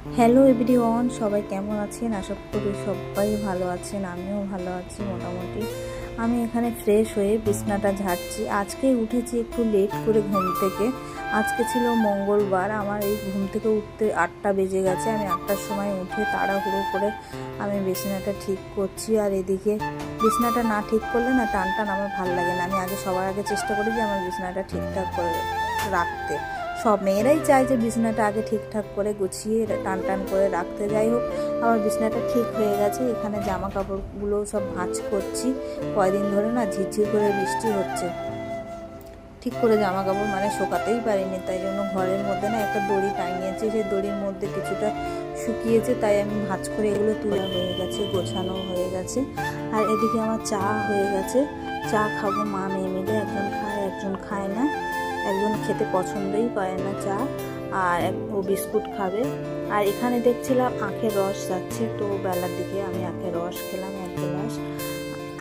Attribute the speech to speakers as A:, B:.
A: Hello everyone, সবাই কেমন আছেন? আশা করি সবাই ভালো আছেন, আমিও ভালো আছি মোটামুটি। আমি এখানে ফ্রেশ হয়ে বিছনাটা ঝাড়ছি। আজকে উঠেছি একটু লেট করে ঘুম থেকে। আজকে ছিল মঙ্গলবার। আমার এই ঘুম থেকে উঠতে 8টা বেজে গেছে। আমি 8টার সময় উঠে তাড়াহুড়ো করে আমি বিছনাটা ঠিক করছি। আর এদিকে বিছনাটা না ঠিক করলে না টান টান আমার ভালো লাগে না। আমি সবার আগে চেষ্টা করি যে আমার বিছনাটা ঠিকঠাক করে রাখতে। সব মেয়েরাই চায় যে বিছানাটা আগে ঠিকঠাক করে গুছিয়ে টান টান করে রাখতে। যাই হোক, আমার বিছানাটা ঠিক হয়ে গেছে। এখানে জামা কাপড়গুলো সব ভাঁজ করছি। কয়দিন ধরে না ঝিরঝির করে বৃষ্টি হচ্ছে, ঠিক করে জামা কাপড় শোকাতেই পারিনি। তাই জন্য ঘরের মধ্যে না একটা দড়ি টাঙিয়েছি, সেই দড়ির মধ্যে কিছুটা শুকিয়েছে, তাই আমি ভাঁজ করে এগুলো তোলা হয়ে গেছে, গোছানো হয়ে গেছে। আর এদিকে আমার চা হয়ে গেছে। চা খাবো মা মেয়ে মিলে, একজন খায় একজন খায় না। একজন খেতে পছন্দই করে না চা, আর ও বিস্কুট খাবে। আর এখানে দেখছিলাম আখের রস যাচ্ছে, তো বেলার দিকে আমি আখের রস খেলাম।